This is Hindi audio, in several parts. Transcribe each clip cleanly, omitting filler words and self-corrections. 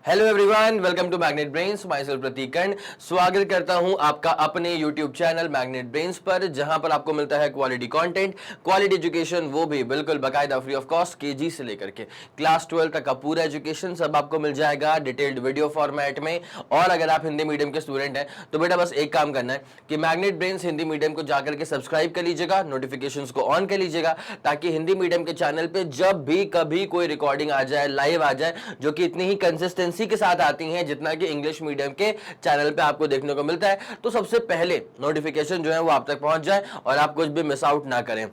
Hello everyone, welcome to magnet brains. Myself Prateek Karn स्वागत करता हूं आपका अपने यूट्यूब चैनल मैग्नेट ब्रेन्स पर, जहां पर आपको मिलता है क्वालिटी कंटेंट, क्वालिटी एजुकेशन, वो भी बिल्कुल बाकायदा फ्री ऑफ कॉस्ट। केजी से लेकर के क्लास 12 तक का पूरा एजुकेशन सब आपको मिल जाएगा डिटेल्ड वीडियो फॉर्मेट में। और अगर आप हिंदी मीडियम के स्टूडेंट हैं तो बेटा बस एक काम करना है कि मैग्नेट ब्रेन्स हिंदी मीडियम को जाकर के सब्सक्राइब कर लीजिएगा, नोटिफिकेशन को ऑन कर लीजिएगा, ताकि हिंदी मीडियम के चैनल पे जब भी कभी कोई रिकॉर्डिंग आ जाए, लाइव आ जाए, जो कि इतनी ही कंसिस्टेंसी के साथ आती हैं जितना कि इंग्लिश मीडियम के चैनल पे आपको देखने को मिलता है, तो सबसे पहले नोटिफिकेशन जो है वो आप तक पहुंच जाए और आप कुछ भी मिस आउट ना करें।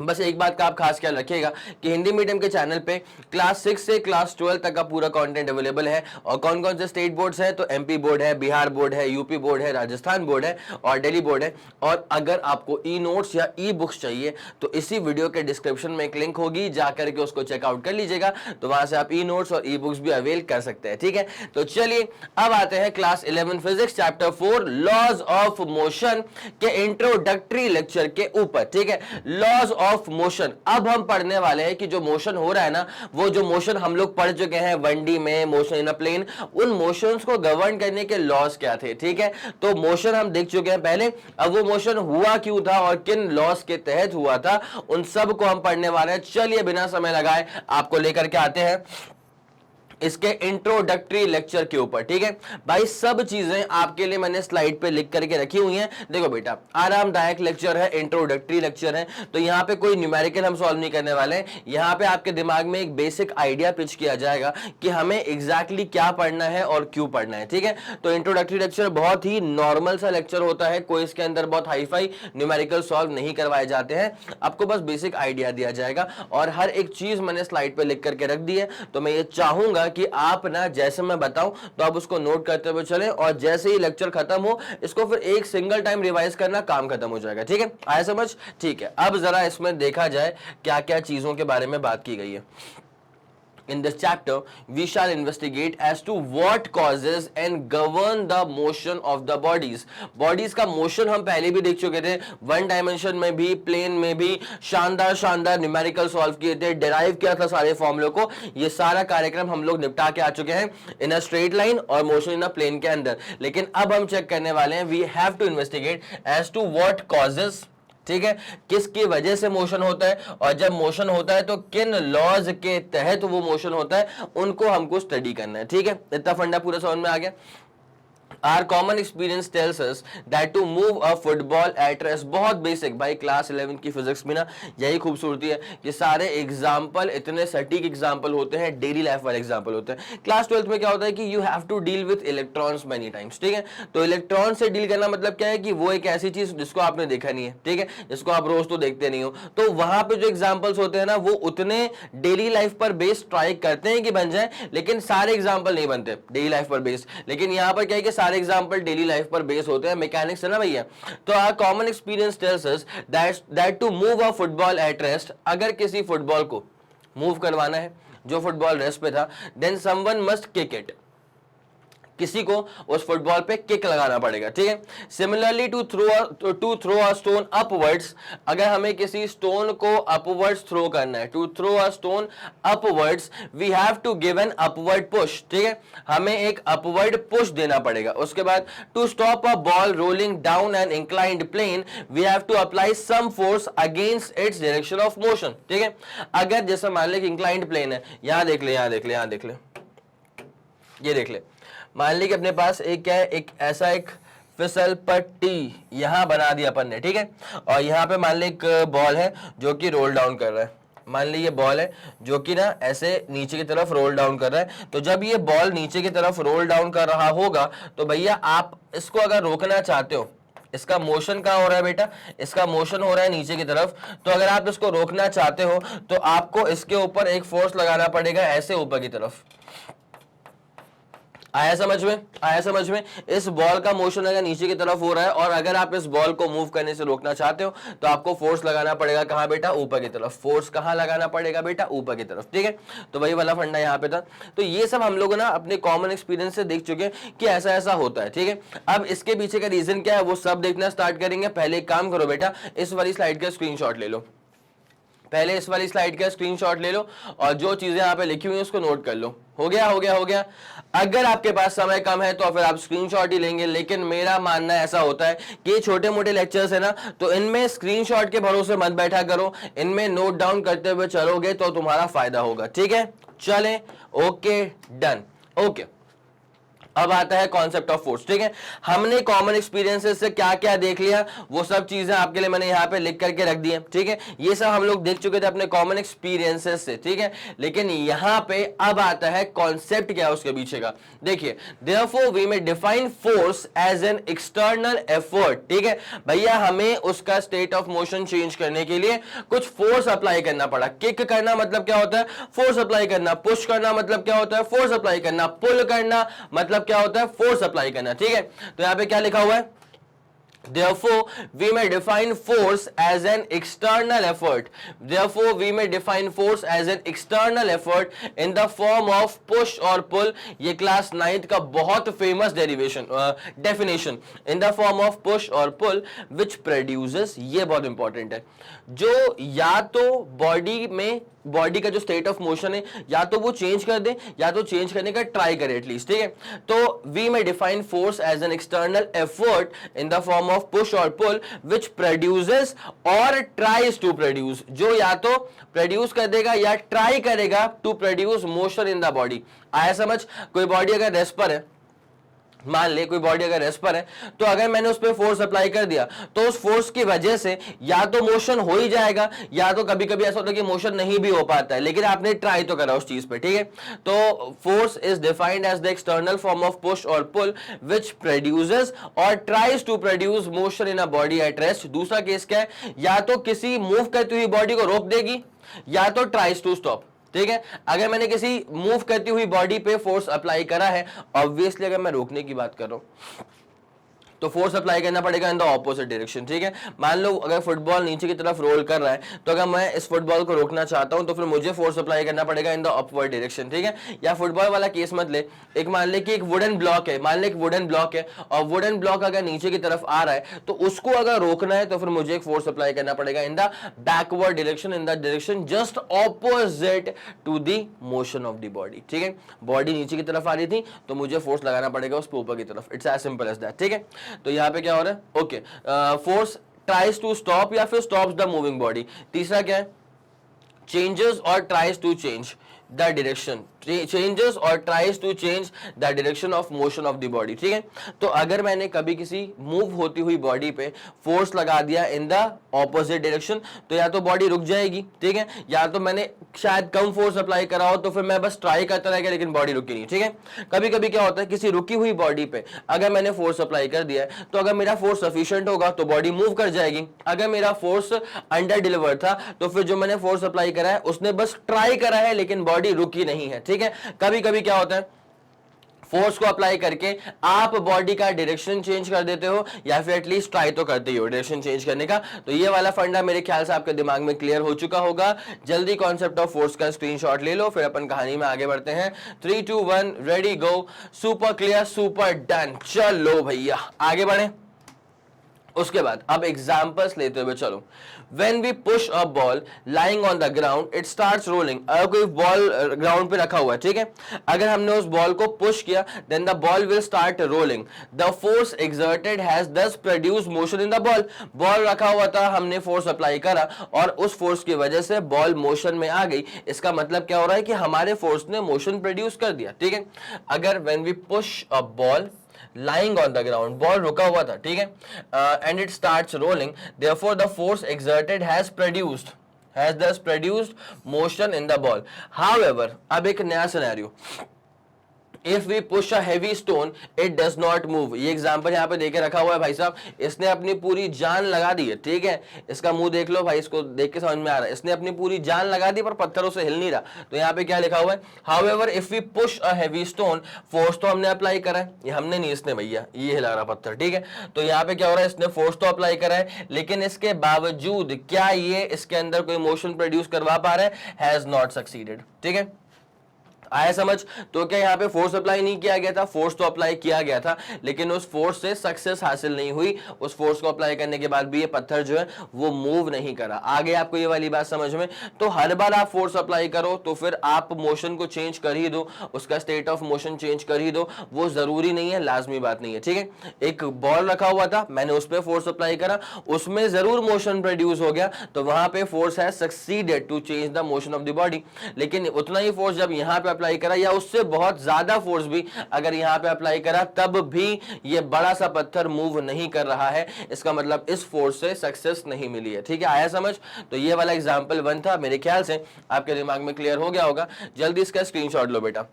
बस एक बात का आप खास ख्याल रखिएगा कि हिंदी मीडियम के चैनल पे क्लास 6 से क्लास 12 तक का पूरा कंटेंट अवेलेबल है। और कौन कौन से स्टेट बोर्ड्स हैं, तो एमपी बोर्ड है, बिहार बोर्ड है, यूपी बोर्ड है, राजस्थान बोर्ड है और दिल्ली बोर्ड है। और अगर आपको ई नोट्स या ई बुक्स चाहिए तो इसी वीडियो के डिस्क्रिप्शन में एक लिंक होगी, जाकर के उसको चेकआउट कर लीजिएगा, तो वहां से आप ई नोट्स और ई बुक्स भी अवेल कर सकते हैं। ठीक है, तो चलिए अब आते हैं class 11 physics chapter 4 laws of motion के इंट्रोडक्टरी लेक्चर के ऊपर। ठीक है, लॉज ऑफ मोशन। अब हम पढ़ने वाले हैं कि जो मोशन हो रहा है ना, वो जो मोशन हम लोग पढ़ चुके हैं 1D में, मोशन इन अ प्लेन, उन मोशंस को गवर्न करने के लॉज क्या थे। ठीक है, तो मोशन हम देख चुके हैं पहले, अब वो मोशन हुआ क्यों था और किन लॉज के तहत हुआ था, उन सब को हम पढ़ने वाले हैं। चलिए बिना समय लगाए आपको लेकर के आते हैं इसके इंट्रोडक्टरी लेक्चर के ऊपर। ठीक है भाई, सब चीजें आपके लिए मैंने स्लाइड पे लिख करके रखी हुई हैं। देखो बेटा, आरामदायक लेक्चर है, इंट्रोडक्टरी लेक्चर है, तो यहाँ पे कोई न्यूमेरिकल हम सॉल्व नहीं करने वाले हैं। यहाँ पे आपके दिमाग में एक बेसिक आइडिया पिच किया जाएगा कि हमें एग्जैक्टली क्या पढ़ना है और क्यों पढ़ना है। ठीक है, तो इंट्रोडक्टरी लेक्चर बहुत ही नॉर्मल सा लेक्चर होता है, कोई इसके अंदर बहुत हाईफाई न्यूमेरिकल सॉल्व नहीं करवाए जाते हैं, आपको बस बेसिक आइडिया दिया जाएगा। और हर एक चीज मैंने स्लाइड पे लिख करके रख दी है, तो मैं ये चाहूंगा कि आप ना जैसे मैं बताऊं तो आप उसको नोट करते हुए चलें, और जैसे ही लेक्चर खत्म हो इसको फिर एक सिंगल टाइम रिवाइज करना, काम खत्म हो जाएगा। ठीक है, आया समझ? ठीक है, अब जरा इसमें देखा जाए क्या क्या चीजों के बारे में बात की गई है। In this chapter, we shall investigate as to what causes and govern the motion of the bodies. Bodies का motion हम पहले भी देख चुके थे, वन डायमेंशन में भी, प्लेन में भी, शानदार शानदार न्यूमेरिकल सॉल्व किए थे, डिराइव किया था सारे फॉर्मूलों को। ये सारा कार्यक्रम हम लोग निपटा के आ चुके हैं इन अ स्ट्रेट लाइन और मोशन इन अ प्लेन के अंदर। लेकिन अब हम चेक करने वाले हैं, we have to investigate as to what causes. ठीक है, किसकी वजह से मोशन होता है, और जब मोशन होता है तो किन लॉज के तहत वो मोशन होता है, उनको हमको स्टडी करना है। ठीक है, इतना फंडा पूरा समझ में आ गया। Our common experience tells us that to move a football at rest, बहुत बेसिक भाई, क्लास 11 की फिजिक्स में ना यही खूबसूरती है कि सारे एग्जाम्पल इतने सटीक एग्जाम्पल होते हैं, डेली लाइफ वाले एग्जाम्पल होते हैं। क्लास 12 में क्या होता है कि you have to deal with electrons many times. ठीक है, तो इलेक्ट्रॉन से डील करना मतलब क्या है कि वो एक ऐसी चीज जिसको आपने देखा नहीं है, ठीक है, जिसको आप रोज तो देखते नहीं हो, तो वहां पे जो एग्जाम्पल्स होते हैं ना वो उतने डेली लाइफ पर बेस्ड ट्राई करते हैं कि बन जाए, लेकिन सारे एग्जाम्पल नहीं बनते डेली लाइफ पर बेस्ड। लेकिन यहाँ पर क्या है कि सारे एग्जांपल डेली लाइफ पर बेस होते हैं, मैकेनिक्स है ना भैया। तो our common experience tells us that to move a football at rest, अगर किसी फुटबॉल को मूव करवाना है जो फुटबॉल रेस्ट पे था, then someone must kick it, किसी को उस फुटबॉल पे किक लगाना पड़ेगा। ठीक है, similarly to throw a stone upwards, अगर हमें किसी स्टोन को अपवर्ड्स थ्रो करना है, to throw a stone upwards we have to give an upward push. ठीक है, हमें एक अपवर्ड पुश देना पड़ेगा। उसके बाद to stop a ball rolling down an inclined plane we have to apply some force against its direction of motion. ठीक है, अगर जैसे मान ले कि इंक्लाइंड प्लेन है, यहां देख ले, यहां देख ले, यहां देख ले, ये देख ले, मान ली कि अपने पास एक क्या है, एक ऐसा एक फिसल पट्टी यहां बना दिया अपन ने। ठीक है, और यहां पे मान ली एक बॉल है जो कि रोल डाउन कर रहा है, मान ली ये बॉल है जो कि ना ऐसे नीचे की तरफ रोल डाउन कर रहा है। तो जब ये बॉल नीचे की तरफ रोल डाउन कर रहा होगा तो भैया आप इसको अगर रोकना चाहते हो, इसका मोशन कहां हो रहा है बेटा, इसका मोशन हो रहा है नीचे की तरफ, तो अगर आप इसको रोकना चाहते हो तो आपको इसके ऊपर एक फोर्स लगाना पड़ेगा, ऐसे ऊपर की तरफ। आया समझ में? आया समझ में? इस बॉल का मोशन अगर नीचे की तरफ हो रहा है और अगर आप इस बॉल को मूव करने से रोकना चाहते हो तो आपको फोर्स लगाना पड़ेगा कहां बेटा, ऊपर की तरफ। फोर्स कहां लगाना पड़ेगा बेटा, ऊपर की तरफ। ठीक है, तो वही वाला फंडा यहां पे था। तो ये सब हम लोग ना अपने कॉमन एक्सपीरियंस से देख चुके हैं कि ऐसा ऐसा होता है। ठीक है, अब इसके पीछे का रीजन क्या है वो सब देखना स्टार्ट करेंगे। पहले एक काम करो बेटा, इस वाली स्लाइड का स्क्रीनशॉट ले लो। पहले इस वाली स्लाइड का स्क्रीनशॉट ले लो और जो चीजें यहाँ पे लिखी हुई हैं उसको नोट कर लो। हो गया हो गया हो गया। अगर आपके पास समय कम है तो फिर आप स्क्रीनशॉट ही लेंगे, लेकिन मेरा मानना ऐसा होता है कि छोटे मोटे लेक्चर्स है ना, तो इनमें स्क्रीनशॉट के भरोसे मत बैठा करो, इनमें नोट डाउन करते हुए चलोगे तो तुम्हारा फायदा होगा। ठीक है, चलें, ओके, डन, ओके। अब आता है कॉन्सेप्ट ऑफ फोर्स। ठीक है, हमने कॉमन एक्सपीरियंसेस से क्या क्या देख लिया वो सब चीजें आपके लिए मैंने यहाँ पे लिख करके रख दी है। ठीक है, ये सब हम लोग देख चुके थे अपने कॉमन एक्सपीरियंसेस से। ठीक है, लेकिन यहाँ पे अब आता है कॉन्सेप्ट क्या है उसके पीछे का। देखिए, therefore we may define force as an external effort. ठीक है भैया, हमें उसका स्टेट ऑफ मोशन चेंज करने के लिए कुछ फोर्स अप्लाई करना पड़ा। किक करना मतलब क्या होता है, फोर्स अप्लाई करना। पुश करना मतलब क्या होता है, फोर्स अप्लाई करना। पुल करना मतलब क्या होता है, फोर्स अप्लाई करना। ठीक है, तो यहां पे क्या लिखा हुआ है, Therefore, we may define force as an external effort. Therefore, we may define force as an external effort in the form of push or pull. ये क्लास 9th का बहुत famous definition. In the form of push or pull, which produces, ये बहुत इंपॉर्टेंट है, जो या तो बॉडी का जो स्टेट ऑफ मोशन है या तो वो चेंज कर दे या तो चेंज करने का ट्राई करे एटलीस्ट। ठीक है, तो we may define force as an external effort in the form of push और पुल विच प्रोड्यूसेस और ट्राइज टू प्रोड्यूस, जो या तो प्रोड्यूस कर देगा या ट्राई करेगा to produce motion in the body. आया समझ? कोई बॉडी अगर रेस्ट पर है, मान ले कोई बॉडी अगर रेस्ट पर है, तो अगर मैंने उस पर फोर्स अप्लाई कर दिया तो उस फोर्स की वजह से या तो मोशन हो ही जाएगा या तो कभी कभी ऐसा होता है कि मोशन नहीं भी हो पाता है, लेकिन आपने ट्राई तो करा उस चीज पे। ठीक है, तो force is defined as the external form of push और पुल विच प्रोड्यूसेस और tries to produce motion in a body at rest. दूसरा केस क्या है, या तो किसी मूव करती हुई बॉडी को रोक देगी या तो ट्राइज टू स्टॉप। ठीक है, अगर मैंने किसी मूव करती हुई बॉडी पे फोर्स अप्लाई करा है, ऑब्वियसली अगर मैं रोकने की बात कर रहा हूं तो फोर्स अप्लाई करना पड़ेगा इन द ऑपोजिट डायरेक्शन। ठीक है, मान लो अगर फुटबॉल नीचे की तरफ रोल कर रहा है, तो अगर मैं इस फुटबॉल को रोकना चाहता हूं तो फिर मुझे फोर्स अप्लाई करना पड़ेगा इन द अपवर्ड डायरेक्शन। ठीक है, या फुटबॉल वाला केस मत ले, एक मान ले कि एक वुडन ब्लॉक है, मान ले एक वुडन ब्लॉक है और वुडन ब्लॉक अगर नीचे की तरफ आ रहा है तो उसको अगर रोकना है तो फिर मुझे एक फोर्स अप्लाई करना पड़ेगा in the backward direction, in the direction just opposite to the motion of the body. ठीक है, बॉडी नीचे की तरफ आ रही थी तो मुझे फोर्स लगाना पड़ेगा उसके ऊपर की तरफ। It's as simple as that. ठीक है, तो यहाँ पे क्या हो रहा है, okay, force tries to stop या फिर स्टॉप्स द मूविंग बॉडी। तीसरा क्या है, चेंजेस और tries to change the direction, changes और tries to change the direction of motion of the body. ठीक है, तो अगर मैंने कभी किसी मूव होती हुई बॉडी पे फोर्स लगा दिया इन द ऑपोजिट डायरेक्शन तो या तो बॉडी रुक जाएगी, ठीक है, या तो मैंने शायद कम फोर्स अप्लाई करा हो तो फिर मैं बस ट्राई करता रह गया लेकिन बॉडी रुकी नहीं। ठीक है, कभी कभी क्या होता है, किसी रुकी हुई बॉडी पे अगर मैंने फोर्स अप्लाई कर दिया है तो अगर मेरा फोर्स सफिशिएंट होगा तो बॉडी मूव कर जाएगी। अगर मेरा फोर्स अंडर डिलीवर था तो फिर जो मैंने फोर्स अप्लाई करा है उसने बस ट्राई करा है लेकिन बॉडी रुकी नहीं है। ठीक है, कभी कभी क्या होता है, फोर्स को अप्लाई करके आप बॉडी का डायरेक्शन चेंज कर देते हो या फिर एटलीस्ट ट्राई तो करते ही हो डायरेक्शन चेंज करने का। तो ये वाला फंडा मेरे ख्याल से आपके दिमाग में क्लियर हो चुका होगा। जल्दी कॉन्सेप्ट ऑफ फोर्स का स्क्रीनशॉट ले लो, फिर अपन कहानी में आगे बढ़ते हैं। 3 2 1 रेडी गो। Super clear, super done. चलो भैया आगे बढ़े। उसके बाद अब एग्जांपल्स लेते हुए चलो। When we push a ball lying on the ground, it starts rolling. अगर कोई बॉल ग्राउंड पे रखा हुआ है, ठीक है, अगर हमने उस बॉल को पुश किया then the ball will start rolling. The force exerted has thus produced motion in the ball. Ball रखा हुआ था, हमने फोर्स अप्लाई करा और उस फोर्स की वजह से बॉल मोशन में आ गई। इसका मतलब क्या हो रहा है कि हमारे फोर्स ने मोशन प्रोड्यूस कर दिया। ठीक है, अगर when we push a ball lying on the ground, ball रुका हुआ था, ठीक है, and it starts rolling, therefore the force exerted has thus produced motion in the ball. However, अब एक नया scenario, If we push a heavy stone, it does not move. ये एग्जाम्पल यहाँ पे देके रखा हुआ है भाई साहब, इसने अपनी पूरी जान लगा दी है। ठीक है, इसका मुंह देख लो भाई, इसको देख के समझ में आ रहा है, इसने अपनी पूरी जान लगा दी पर पत्थरों से हिल नहीं रहा। तो यहाँ पे क्या लिखा हुआ है, However, if we push a heavy stone, force तो हमने अप्लाई करा है, ये हमने नहीं, इसने भैया, ये हिला रहा पत्थर। ठीक है, तो यहाँ पे क्या हो रहा है, इसने फोर्स तो अप्लाई करा है लेकिन इसके बावजूद क्या ये इसके अंदर कोई मोशन प्रोड्यूस करवा पा रहा है, हैज नॉट सक्सीडेड। ठीक है, आया समझ? तो क्या यहाँ पे फोर्स अप्लाई नहीं किया गया था? फोर्स तो अप्लाई किया गया था, लेकिन उस फोर्स से सक्सेस हासिल नहीं हुई। उस फोर्स को अप्लाई करने के बाद भी ये पत्थर जो है वो मूव नहीं करा। आगे आपको ये वाली बात समझ में? तो हर बार आप फोर्स अप्लाई करो तो फिर आप मोशन को चेंज कर ही दो, उसका स्टेट ऑफ मोशन चेंज कर ही दो, वो जरूरी नहीं है, लाजमी बात नहीं है, ठीक है। एक बॉल रखा हुआ था, मैंने उस पर फोर्स अप्लाई करा, उसमें जरूर मोशन प्रोड्यूस हो गया, तो वहां पे फोर्स है succeeded to change the motion of the body. लेकिन उतना ही फोर्स जब यहां पे अप्लाई करा या उससे बहुत ज्यादा फोर्स भी अगर यहां पे अप्लाई करा, तब भी ये बड़ा सा पत्थर मूव नहीं कर रहा है, इसका मतलब इस फोर्स से सक्सेस नहीं मिली है, ठीक है। आया समझ? तो ये वाला एग्जांपल 1 था, मेरे ख्याल से आपके दिमाग में क्लियर हो गया होगा। जल्दी इसका स्क्रीनशॉट लो बेटा।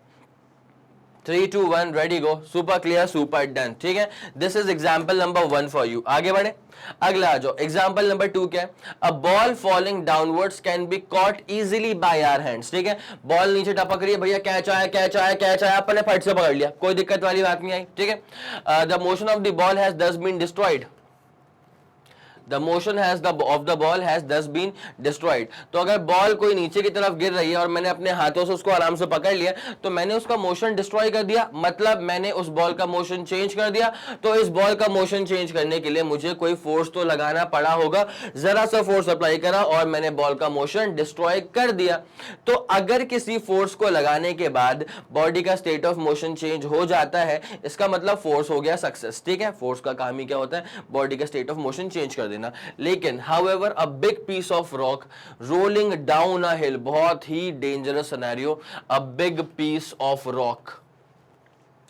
3, 2, 1 रेडी गो। सुपर क्लियर, सुपर डन, ठीक है। This is example number 1 for you. आगे बढ़े, अगला आ जाओ। एग्जाम्पल नंबर 2 क्या है? A ball falling downwards can be caught easily by our hands, ठीक है। बॉल नीचे टपक रही है, भैया कैच आया, कैच आया, कैच आया, अपन ने फट से पकड़ लिया, कोई दिक्कत वाली बात नहीं आई, ठीक है। The motion of the ball has thus been destroyed. The motion has of the ball has thus been destroyed. तो अगर बॉल कोई नीचे की तरफ गिर रही है और मैंने अपने हाथों से उसको आराम से पकड़ लिया, तो मैंने उसका मोशन डिस्ट्रॉय कर दिया, मतलब मैंने उस बॉल का मोशन चेंज कर दिया। तो इस बॉल का मोशन चेंज करने के लिए मुझे कोई फोर्स तो लगाना पड़ा होगा, जरा सा फोर्स अप्लाई करा और मैंने बॉल का मोशन डिस्ट्रॉय कर दिया। तो अगर किसी फोर्स को लगाने के बाद बॉडी का स्टेट ऑफ मोशन चेंज हो जाता है, इसका मतलब फोर्स हो गया सक्सेस, ठीक है। फोर्स का काम ही क्या होता है? बॉडी का स्टेट ऑफ मोशन चेंज कर देना। लेकिन however a big piece of rock rolling down a hill, बहुत ही dangerous scenario, a big piece of rock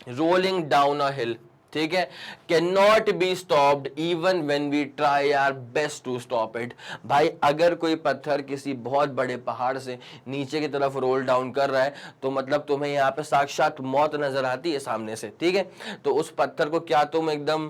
rolling down a hill, ठीक है, can not be stopped even when we try our best to stop it. भाई अगर कोई पत्थर किसी बहुत बड़े पहाड़ से नीचे की तरफ रोल डाउन कर रहा है, तो मतलब तुम्हें यहाँ पे साक्षात मौत नजर आती है सामने से, ठीक है। तो उस पत्थर को क्या तुम एकदम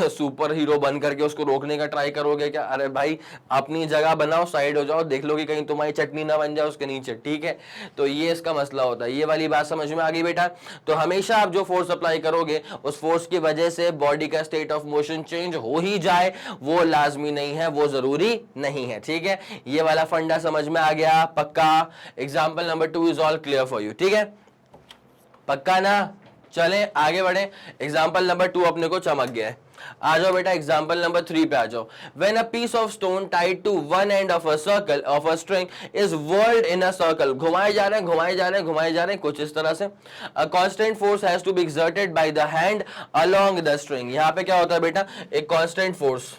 सुपर हीरो बन करके उसको रोकने का ट्राई करोगे क्या? अरे भाई अपनी जगह बनाओ, साइड हो जाओ, देख लो कि कहीं तुम्हारी चटनी ना बन जाए उसके नीचे, ठीक है। तो ये इसका मसला होता है। ये वाली बात समझ में आ गई बेटा? तो हमेशा आप जो फोर्स अप्लाई करोगे, उस फोर्स की वजह से बॉडी का स्टेट ऑफ मोशन चेंज हो ही जाए, वो लाजमी नहीं है, वो जरूरी नहीं है, ठीक है। ये वाला फंडा समझ में आ गया? पक्का? Example number 2 is all clear for you, ठीक है, पक्का ना? चलें आगे बढ़े। एग्जाम्पल नंबर 2 अपने को चमक गया है। आ जाओ बेटा एग्जाम्पल नंबर 3 पे आ जाओ। When a piece of stone tied to one end of a circle of a string is whirled in a circle, घुमाए जा रहे हैं, घुमाए जा रहे हैं, घुमाए जा रहे हैं, कुछ इस तरह से। A constant force has to be exerted by the hand along the string. यहाँ पे क्या होता है बेटा? एक constant force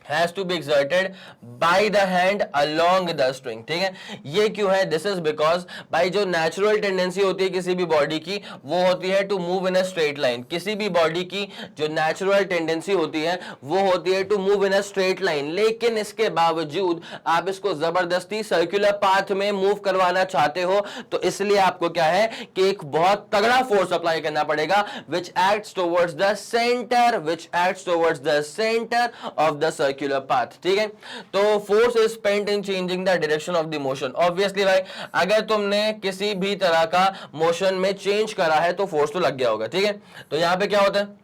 has to be exerted by the hand along the string, ठीक है। ये क्यों है? This is because भाई जो नेचुरल टेंडेंसी होती है किसी भी बॉडी की, वो होती है to move in a straight line. किसी भी बॉडी की जो नेचुरल टेंडेंसी होती है वो होती है to move in a straight line, लेकिन इसके बावजूद आप इसको जबरदस्ती सर्कुलर पाथ में मूव करवाना चाहते हो, तो इसलिए आपको क्या है कि एक बहुत तगड़ा फोर्स अप्लाई करना पड़ेगा, which acts towards the center of the circular path, ठीक है। तो force is spent in changing the direction of the motion. Obviously भाई अगर तुमने किसी भी तरह का मोशन में चेंज करा है तो फोर्स तो लग गया होगा, ठीक है। तो यहां पे क्या होता है?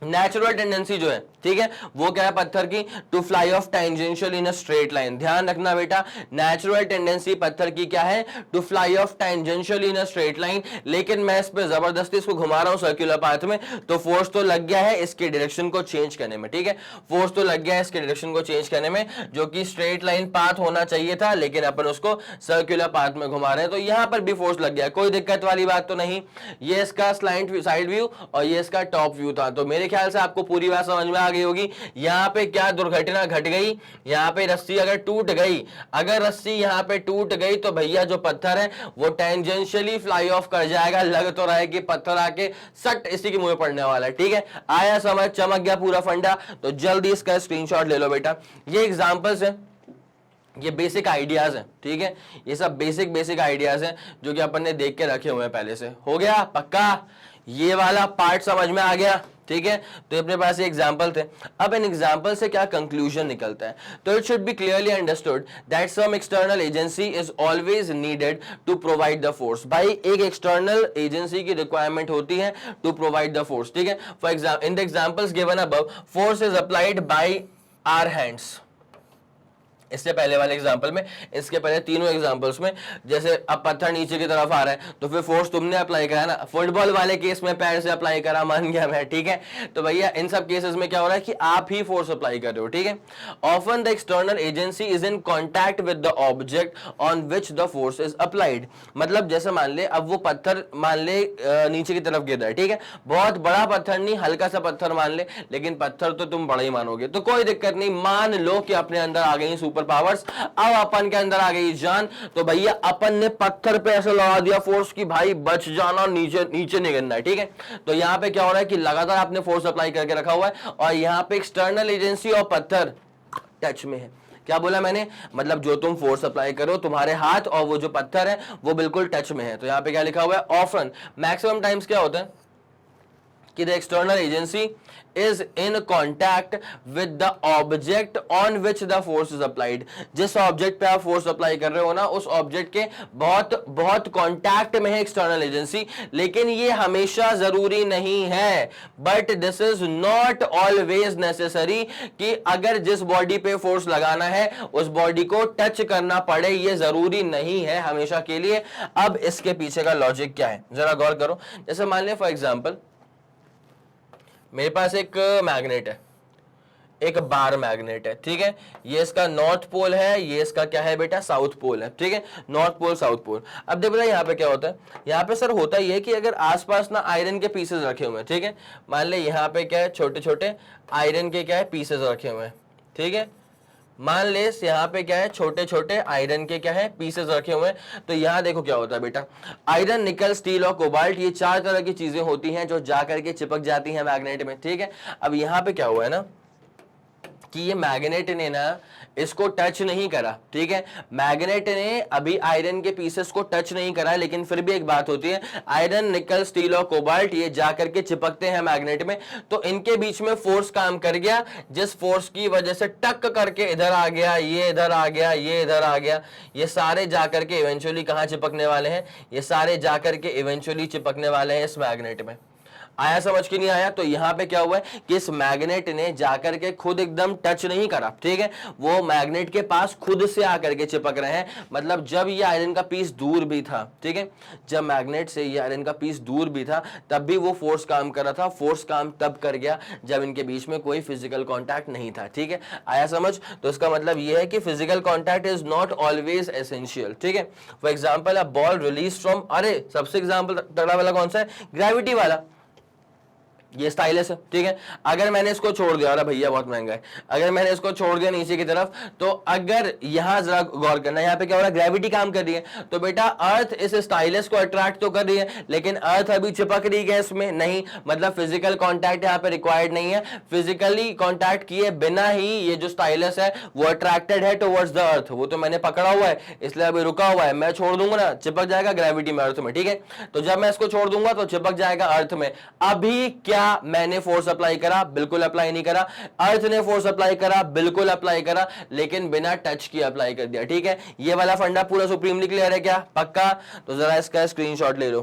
नेचुरल टेंडेंसी जो है, ठीक है, वो क्या है पत्थर की? To fly off tangential in a straight line. ध्यान रखना बेटा, नेचुरल टेंडेंसी पत्थर की क्या है? To fly off tangential in a straight line, लेकिन मैं इस पे जबरदस्ती इसको घुमा रहा हूं सर्कुलर पाथ में, तो फोर्स तो लग गया है इसके डायरेक्शन को चेंज करने में, ठीक है। फोर्स तो लग गया है इसके डायरेक्शन को चेंज करने में, जो कि स्ट्रेट लाइन पाथ होना चाहिए था, लेकिन अपन उसको सर्कुलर पाथ में घुमा रहे हैं, तो यहां पर भी फोर्स लग गया। कोई दिक्कत वाली बात तो नहीं। ये इसका स्लाइड साइड व्यू और ये इसका टॉप व्यू था, तो मेरे ख्याल से आपको पूरी बात समझ में आ गई होगी। यहां पे क्या दुर्घटना घट गई? यहां पे रस्सी अगर टूट गई, अगर रस्सी यहां पे टूट गई तो भैया जो पत्थर है वो टेंजेंशियली फ्लाई ऑफ कर जाएगा। लग तो रहा है कि पत्थर आके सट इसी के मुंह में पड़ने वाला है, ठीक है। आया समझ? चमक गया पूरा फंडा? तो जल्दी इसका स्क्रीनशॉट ले लो बेटा। ये एग्जांपल्स है, ये बेसिक आइडियाज हैं, ठीक है। ये सब बेसिक आइडियाज हैं जो कि अपन ने देख के रखे हुए हैं पहले से। हो गया? पक्का? ये वाला पार्ट समझ में आ गया, ठीक है। तो अपने पास ये एग्जाम्पल थे। अब इन एग्जाम्पल से क्या कंक्लूजन निकलता है? तो it should be clearly understood that some external agency is always needed to provide the force. भाई एक एक्सटर्नल एजेंसी की रिक्वायरमेंट होती है टू प्रोवाइड द फोर्स, ठीक है। For example in the examples given above, force is applied by our hands इससे पहले वाले एग्जांपल में, इसके पहले तीनों एग्जांपल्स में, जैसे अब पत्थर नीचे की तरफ आ रहा है तो फिर फोर्स तुमने अप्लाई करा ना, फुटबॉल वाले केस में पैर से अप्लाई करा, मान गया मैं, ठीक है। तो भैया इन सब केसेस में क्या हो रहा है कि आप ही फोर्स अप्लाई कर रहे हो, ठीक है। Often the external agency is in contact with the object on which the force is applied. मतलब जैसे मान ले अब वो पत्थर मान ले नीचे की तरफ गिर रहा है, ठीक है, बहुत बड़ा पत्थर नहीं, हल्का सा पत्थर मान ले, लेकिन पत्थर तो तुम बड़ा ही मानोगे, तो कोई दिक्कत नहीं, मान लो कि अपने अंदर आ गई सुपर पावर्स, अब अपन के अंदर आ गई जान, तो भैया अपन ने पत्थर पे ऐसे लगा दिया फोर्स की भाई बच जाना, नीचे नीचे नहीं गिरना है, ठीक है। तो यहां पे क्या हो रहा है कि लगातार आपने फोर्स अप्लाई करके रखा हुआ है और यहां पे एक्सटर्नल एजेंसी और पत्थर टच में है। क्या बोला मैंने, मतलब जो तुम फोर्स अप्लाई करो तुम्हारे हाथ और वो जो पत्थर है वो बिल्कुल टच में है। तो यहां पे क्या लिखा हुआ है, ऑफन, मैक्सिमम टाइम्स क्या होता है कि the external agency is in contact with the object on which the force is applied. जिस ऑब्जेक्ट पे आप फोर्स अप्लाई कर रहे हो ना, उस ऑब्जेक्ट के बहुत बहुत कॉन्टैक्ट में है एक्सटर्नल एजेंसी, लेकिन ये हमेशा जरूरी नहीं है, but this is not always necessary कि अगर जिस बॉडी पे फोर्स लगाना है उस बॉडी को टच करना पड़े, ये जरूरी नहीं है हमेशा के लिए। अब इसके पीछे का लॉजिक क्या है जरा गौर करो। जैसे मान ले फॉर एग्जांपल मेरे पास एक मैग्नेट है, एक बार मैग्नेट है, ठीक है, ये इसका नॉर्थ पोल है, ये इसका क्या है बेटा, साउथ पोल है, ठीक है, नॉर्थ पोल साउथ पोल। अब देखो यहाँ पे क्या होता है, यहाँ पे सर होता ही है कि अगर आसपास ना आयरन के पीसेस रखे हुए हैं, ठीक है, मान ले यहाँ पे क्या है, छोटे छोटे आयरन के क्या है पीसेस रखे हुए हैं, ठीक है, मान ले यहाँ पे क्या है, छोटे छोटे आयरन के क्या है पीसेस रखे हुए हैं। तो यहाँ देखो क्या होता है बेटा, आयरन, निकल, स्टील और कोबाल्ट, ये चार तरह की चीजें होती हैं जो जाकर के चिपक जाती हैं मैग्नेट में, ठीक है। अब यहाँ पे क्या हुआ है ना कि ये मैग्नेट ने ना इसको टच नहीं करा, ठीक है, मैग्नेट ने अभी आयरन के पीसेस को टच नहीं करा, लेकिन फिर भी एक बात होती है, आयरन, निकल, स्टील और कोबाल्ट ये जाकर के चिपकते हैं मैग्नेट में, तो इनके बीच में फोर्स काम कर गया, जिस फोर्स की वजह से टक करके इधर आ गया, ये इधर आ गया, ये इधर आ गया, ये सारे जाकर के इवेंचुअली कहां चिपकने वाले हैं, ये सारे जाकर के इवेंचुअली चिपकने वाले हैं इस मैग्नेट में। आया समझ के नहीं आया? तो यहां पे क्या हुआ है कि इस मैग्नेट ने जाकर के खुद एकदम टच नहीं करा, ठीक है, वो मैग्नेट के पास खुद से आकर के चिपक रहे हैं। मतलब जब ये आयरन का पीस दूर भी था, ठीक है, जब मैग्नेट से ये आयरन का पीस दूर भी था तब भी वो फोर्स काम कर रहा था। फोर्स काम तब कर गया जब इनके बीच में कोई फिजिकल कॉन्टैक्ट नहीं था, ठीक है, आया समझ? तो इसका मतलब ये है कि physical contact is not always essential, ठीक है। For example a ball release from, अरे सबसे एग्जाम्पल तगड़ा वाला कौन सा है, ग्रेविटी वाला, ये स्टाइलस है, ठीक है। अगर मैंने इसको छोड़ दिया, अरे भैया बहुत महंगा है, अगर मैंने इसको छोड़ दिया नीचे की तरफ, तो अगर यहां जरा गौर करना, यहां पे क्या हो रहा है, ग्रेविटी काम कर रही है, तो बेटा अर्थ इस स्टाइलस को अट्रैक्ट तो कर रही है, लेकिन अर्थ अभी चिपक रही है इसमें नहीं, मतलब फिजिकल कॉन्टैक्ट यहाँ पे रिक्वायर्ड नहीं है। फिजिकली कॉन्टैक्ट किए बिना ही ये जो स्टाइलस है वो अट्रैक्टेड है टुवर्ड्स द अर्थ, वो तो मैंने पकड़ा हुआ है इसलिए अभी रुका हुआ है, मैं छोड़ दूंगा ना चिपक जाएगा ग्रेविटी में, अर्थ में, ठीक है। तो जब मैं इसको छोड़ दूंगा तो चिपक जाएगा अर्थ में। अभी क्या मैंने फोर्स अप्लाई करा? बिल्कुल अप्लाई नहीं करा। अर्थ ने फोर्स अप्लाई करा, बिल्कुल अप्लाई करा, लेकिन बिना टच किए अप्लाई कर दिया, ठीक है। ये वाला फंडा पूरा सुप्रीमली क्लियर है क्या? पक्का? तो जरा इसका स्क्रीनशॉट ले लो।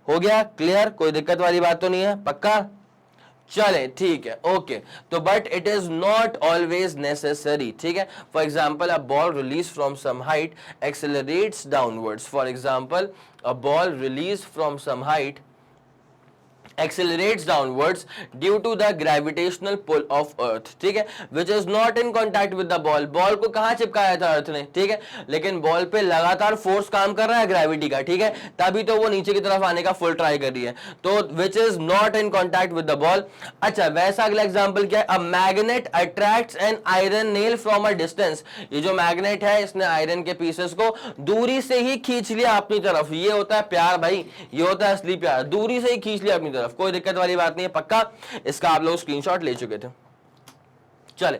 हो गया क्लियर? कोई दिक्कत वाली बात तो नहीं है? पक्का? चले ठीक है, ओके। तो but it is not always necessary, ठीक है। For example a ball release from some height accelerates downwards. For example a ball release from some height accelerates downwards due to the gravitational pull of earth, ठीक है, which is not in contact with the ball। Ball को कहां चिपकाया था अर्थ ने, ठीक है, लेकिन बॉल पे लगातार फोर्स काम कर रहा है ग्रेविटी का, ठीक है, तभी तो वो नीचे की तरफ आने का फुल ट्राई कर रही है, तो which is not in contact with the ball। अच्छा वैसा अगला एग्जांपल क्या है, a magnet attracts an iron nail from a distance। ये जो मैग्नेट है इसने आयरन के पीसेस को दूरी से ही खींच लिया अपनी तरफ। ये होता है प्यार भाई, ये होता है असली प्यार, दूरी से ही खींच लिया अपनी तरफ, कोई दिक्कत वाली बात नहीं है। पक्का? इसका आप लोग स्क्रीनशॉट ले चुके थे। चले,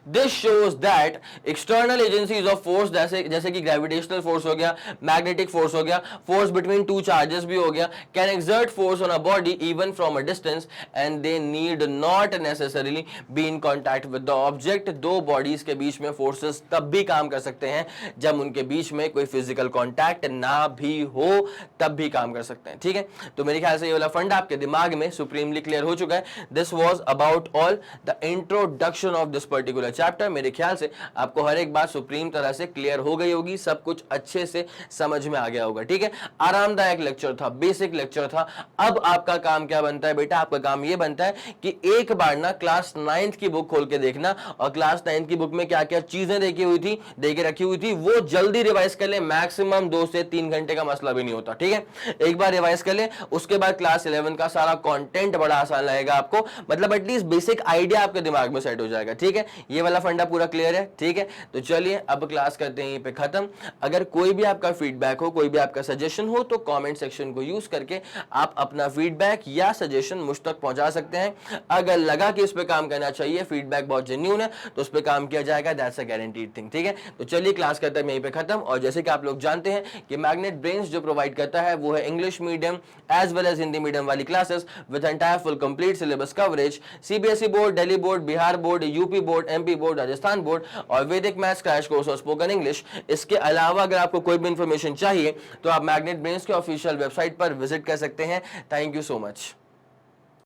this shows that external agencies of force, जैसे कि ग्रेविटेशनल फोर्स हो गया, मैग्नेटिक फोर्स हो गया, फोर्स बिटवीन टू चार्जेस भी हो गया, can exert force on a body even from a distance and they need not necessarily be in contact with the object. दो बॉडीज के बीच में फोर्सेस तब भी काम कर सकते हैं जब उनके बीच में कोई फिजिकल कॉन्टैक्ट ना भी हो, तब भी काम कर सकते हैं, ठीक है। तो मेरे ख्याल से ये वाला फंड आपके दिमाग में सुप्रीमली क्लियर हो चुका है। This was about all the introduction of this particular chapter. मेरे ख्याल से आपको हर एक बात सुप्रीम तरह से क्लियर हो गई होगी, सब कुछ अच्छे से समझ में आ गया होगा। ठीक है, आरामदायक लेक्चर था, बेसिक लेक्चर था। अब आपका काम क्या बनता है बेटा, आपका काम ये बनता है कि एक बार ना क्लास 9th की बुक खोल के देखना और क्लास 9th की बुक में क्या क्या चीजें दे के रखी हुई थी वो जल्दी रिवाइज कर ले। मैक्सिमम 2 से 3 घंटे का मसला भी नहीं होता। ठीक है, एक बार रिवाइज कर ले, उसके बाद क्लास 11 का सारा कंटेंट बड़ा आसान लगेगा आपको, मतलब एटलीस्ट बेसिक आइडिया आपके दिमाग में सेट हो जाएगा। ठीक है, ये वाला फंडा पूरा क्लियर है। ठीक है, तो चलिए अब क्लास करते हैं यहीं पे खत्म। अगर कोई भी आपका फीडबैक हो, कोई भी आपका सजेशन हो तो कमेंट सेक्शन को यूज करके आप अपना फीडबैक या सजेशन मुझ तक पहुंचा सकते हैं। अगर लगा कि इस पे काम करना चाहिए, फीडबैक बहुत जेन्युइन है, तो उस पे काम किया जाएगा, दैट्स अ गारंटीड थिंग। ठीक है, तो चलिए क्लास करते हैं यहीं पे खत्म। और जैसे कि आप लोग जानते हैं कि मैग्नेट ब्रेन्स जो प्रोवाइड करता है वो है English medium as well as Hindi medium वाली classes with entire full complete syllabus coverage, CBSE board, Delhi board, Bihar board, UP board, MP board, Rajasthan board और वैदिक मैथ्स क्रैश कोर्स और स्पोकन इंग्लिश। इसके अलावा अगर आपको कोई भी इंफॉर्मेशन चाहिए तो आप मैग्नेट ब्रेन्स के ऑफिशियल वेबसाइट पर विजिट कर सकते हैं। Thank you so much.